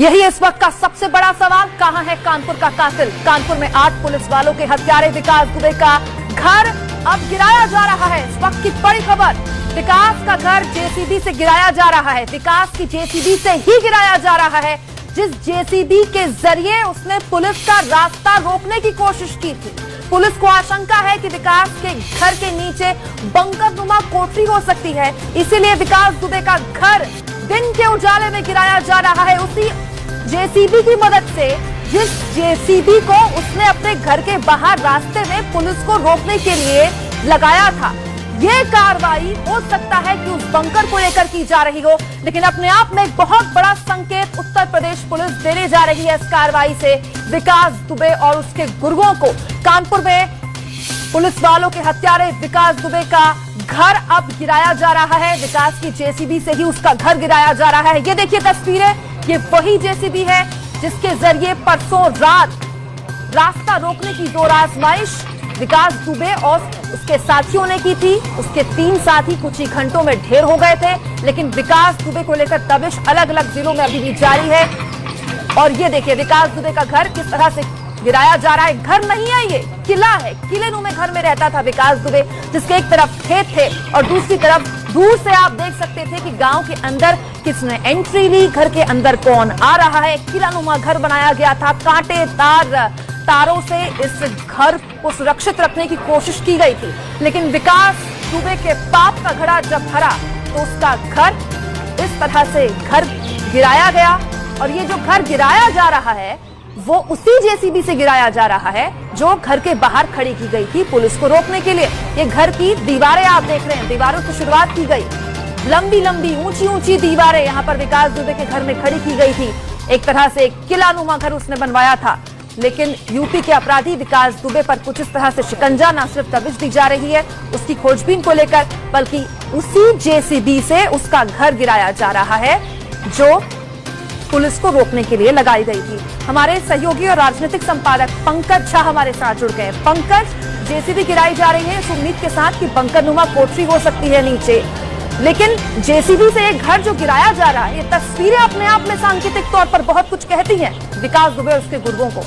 यही इस वक्त का सबसे बड़ा सवाल, कहां है कानपुर का कातिल। कानपुर में 8 पुलिस वालों के हत्यारे विकास दुबे का घर अब गिराया जा रहा है। इस वक्त की बड़ी खबर, विकास का घर जेसीबी से गिराया जा रहा है। विकास की जेसीबी से ही गिराया जा रहा है, जिस जेसीबी के जरिए उसने पुलिस का रास्ता रोकने की कोशिश की थी। पुलिस को आशंका है कि विकास के घर के नीचे बंकरनुमा कोठरी हो सकती है, इसीलिए विकास दुबे का घर दिन के उजाले में गिराया जा रहा है। उसी जेसीबी की मदद से, जिस जेसीबी को उसने अपने घर के बाहर रास्ते में पुलिस को रोकने के लिए लगाया था। ये कार्रवाई हो सकता है कि उस बंकर को लेकर की जा रही हो, लेकिन अपने आप में एक बहुत बड़ा संकेत उत्तर प्रदेश पुलिस देने जा रही है इस कार्रवाई से। विकास दुबे और उसके गुर्गों को कानपुर में पुलिस वालों के हत्यारे विकास दुबे का घर अब गिराया जा रहा है। विकास की जेसीबी से ही उसका घर गिराया जा रहा है। ये देखिए तस्वीरें, ये वही जेसीबी है जिसके जरिए परसों रात रास्ता रोकने की जोर आजमाइश विकास दुबे और उसके साथियों ने की थी। उसके 3 साथी कुछ ही घंटों में ढेर हो गए थे, लेकिन विकास दुबे को लेकर दबिश अलग अलग जिलों में अभी भी जारी है। और ये देखिए विकास दुबे का घर किस तरह से गिराया जा रहा है। घर नहीं है, ये किला है। किलेनुमा घर में रहता था विकास दुबे, जिसके एक तरफ खेत थे और दूसरी तरफ दूर से आप देख सकते थे कि गांव के अंदर किसने एंट्री ली, घर के अंदर कौन आ रहा है। किलानुमा घर बनाया गया था, कांटेदार तारों से इस घर को सुरक्षित रखने की कोशिश की गई थी। लेकिन विकास दुबे के पाप का घड़ा जब भरा तो उसका घर इस तरह से घर गिराया गया। और ये जो घर गिराया जा रहा है वो उसी जेसीबी से गिराया जा रहा है जो घर के बाहर खड़ी की गई थी पुलिस को रोकने के लिए। ये घर की दीवारें आप देख रहे हैं, दीवारों से शुरुआत की गई, लंबी लंबी ऊंची ऊंची दीवारें यहाँ पर विकास दुबे के घर में खड़ी की गई थी। एक तरह से एक किलानुमा घर उसने बनवाया था। लेकिन यूपी के अपराधी विकास दुबे पर कुछ इस तरह से शिकंजा न सिर्फ दबिश दी जा रही है उसकी खोजबीन को लेकर, बल्कि उसी जेसीबी से उसका घर गिराया जा रहा है जो पुलिस को रोकने के लिए लगाई गई थी। हमारे सहयोगी और राजनीतिक संपादक पंकज झा हमारे साथ जुड़ गए। पंकज, जेसीबी गिराई जा रही है इस उम्मीद के साथ कि बंकरनुमा कोठरी हो सकती है नीचे, लेकिन जेसीबी से एक घर जो गिराया जा रहा है, ये तस्वीरें अपने आप में सांकेतिक तौर पर बहुत कुछ कहती हैं विकास दुबे और उसके गुर्गों को।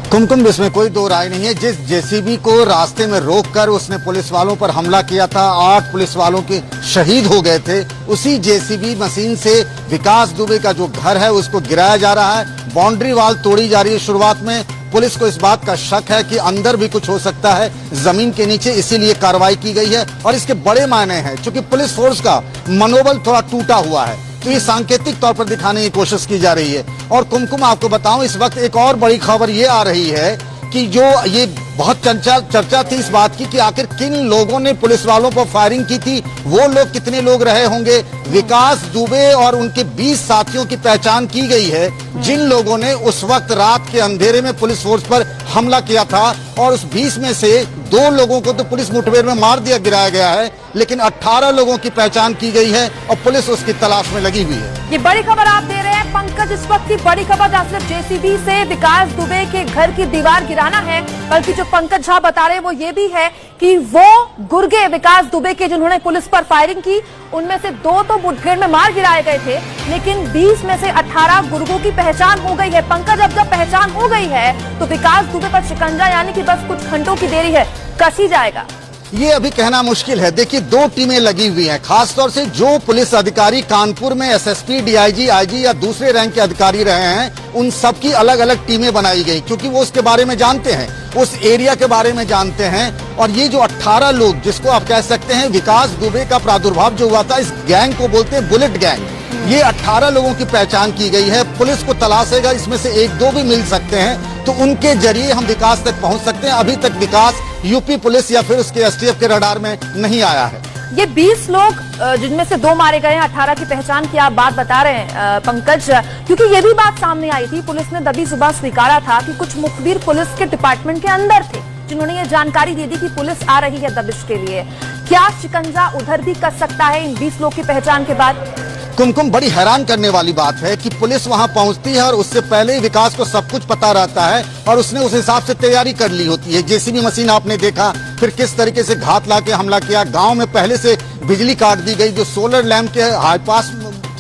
कुमकुम, इसमें कोई दो राय नहीं है। जिस जेसीबी को रास्ते में रोककर उसने पुलिस वालों पर हमला किया था, 8 पुलिस वालों के शहीद हो गए थे, उसी जेसीबी मशीन से विकास दुबे का जो घर है उसको गिराया जा रहा है। बाउंड्री वाल तोड़ी जा रही है। शुरुआत में पुलिस को इस बात का शक है कि अंदर भी कुछ हो सकता है जमीन के नीचे, इसीलिए कार्रवाई की गई है। और इसके बड़े मायने हैं, क्योंकि पुलिस फोर्स का मनोबल थोड़ा टूटा हुआ है, तो ये सांकेतिक तौर पर दिखाने की कोशिश की जा रही है। और कुमकुम, आपको बताऊं, इस वक्त एक और बड़ी खबर ये आ रही है कि जो ये बहुत चर्चा थी इस बात की कि आखिर किन लोगों ने पुलिस वालों पर फायरिंग की थी, वो लोग कितने लोग रहे होंगे। विकास दुबे और उनके 20 साथियों की पहचान की गई है, जिन लोगों ने उस वक्त रात के अंधेरे में पुलिस फोर्स पर हमला किया था। और उस 20 में से 2 लोगों को तो पुलिस मुठभेड़ में मार दिया, गिराया गया है, लेकिन 18 लोगों की पहचान की गई है और पुलिस उसकी तलाश में लगी हुई है। ये बड़ी खबर आप दे रहे हैं पंकज। इस वक्त की बड़ी खबर न सिर्फ जेसीबी से विकास दुबे के घर की दीवार गिराना है, बल्कि जो पंकज झा बता रहे हैं वो ये भी है कि वो गुर्गे विकास दुबे के जिन्होंने पुलिस पर फायरिंग की, उनमें से 2 तो मुठभेड़ में मार गिराए गए थे, लेकिन 20 में से 18 गुर्गों की पहचान हो गई है। पंकज, अब जब पहचान हो गई है तो विकास दुबे पर शिकंजा यानी कि बस कुछ घंटों की देरी है, कस ही जाएगा। ये अभी कहना मुश्किल है। देखिए, 2 टीमें लगी हुई हैं, खासतौर से जो पुलिस अधिकारी कानपुर में एसएसपी, डीआईजी, आईजी या दूसरे रैंक के अधिकारी रहे हैं, उन सब की अलग अलग टीमें बनाई गई, क्योंकि वो उसके बारे में जानते हैं, उस एरिया के बारे में जानते हैं। और ये जो 18 लोग, जिसको आप कह सकते हैं विकास दुबे का प्रादुर्भाव जो हुआ था, इस गैंग को बोलते हैं बुलेट गैंग, ये 18 लोगों की पहचान की गई है। पुलिस को तलाशेगा, इसमें से 1-2 भी मिल सकते हैं, तो उनके जरिए हम विकास तक पहुंच सकते हैं। अभी तक विकास यूपी पुलिस या फिर उसके एसटीएफ के रडार में नहीं आया है। ये 20 लोग जिनमें से 2 मारे गए हैं, 18 की पहचान की आप बात बता रहे हैं पंकज, क्योंकि ये भी बात सामने आई थी, पुलिस ने दबी जुबान स्वीकारा था कि कुछ मुखबिर पुलिस के डिपार्टमेंट के अंदर थे जिन्होंने ये जानकारी दे दी कि पुलिस आ रही है दबिश के लिए। क्या शिकंजा उधर भी कस सकता है इन 20 लोग की पहचान के बाद? कुमकुम, बड़ी हैरान करने वाली बात है कि पुलिस वहां पहुंचती है और उससे पहले ही विकास को सब कुछ पता रहता है और उसने उस हिसाब से तैयारी कर ली होती है। जेसीबी मशीन आपने देखा, फिर किस तरीके से घात लाके हमला किया। गांव में पहले से बिजली काट दी गई, जो सोलर लैंप के हाईपास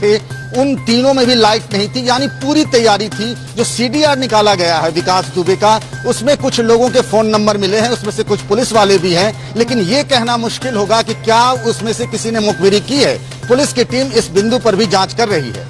थे उन तीनों में भी लाइट नहीं थी, यानी पूरी तैयारी थी। जो सीडीआर निकाला गया है विकास दुबे का, उसमें कुछ लोगों के फोन नंबर मिले हैं, उसमें से कुछ पुलिस वाले भी हैं, लेकिन ये कहना मुश्किल होगा कि क्या उसमें से किसी ने मुखबिरी की है। पुलिस की टीम इस बिंदु पर भी जांच कर रही है।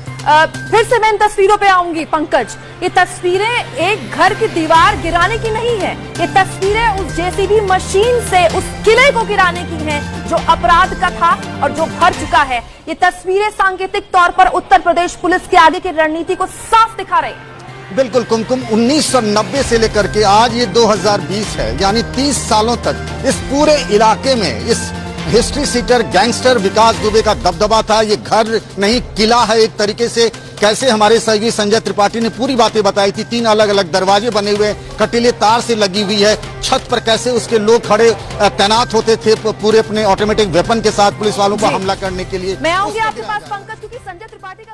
फिर से मैं इन तस्वीरों पे आऊंगी पंकज। ये तस्वीरें एक घर की दीवार गिराने की नहीं है, ये तस्वीरें उस जेसीबी मशीन से उस किले को गिराने की हैं जो अपराध का था और जो भर चुका है। ये तस्वीरें सांकेतिक तौर पर उत्तर प्रदेश पुलिस के आगे की रणनीति को साफ दिखा रही है। बिल्कुल कुमकुम, 1990 से लेकर के आज ये 2020 है, यानी 30 सालों तक इस पूरे इलाके में इस हिस्ट्री सीटर गैंगस्टर विकास दुबे का दबदबा था। ये घर नहीं किला है एक तरीके से। कैसे हमारे सहयोगी संजय त्रिपाठी ने पूरी बातें बताई थी। 3 अलग अलग दरवाजे बने हुए, कटीले तार से लगी हुई है। छत पर कैसे उसके लोग खड़े तैनात होते थे पूरे अपने ऑटोमेटिक वेपन के साथ पुलिस वालों पर हमला करने के लिए। मैं आऊंगी आपके पास पंकज, क्योंकि संजय त्रिपाठी का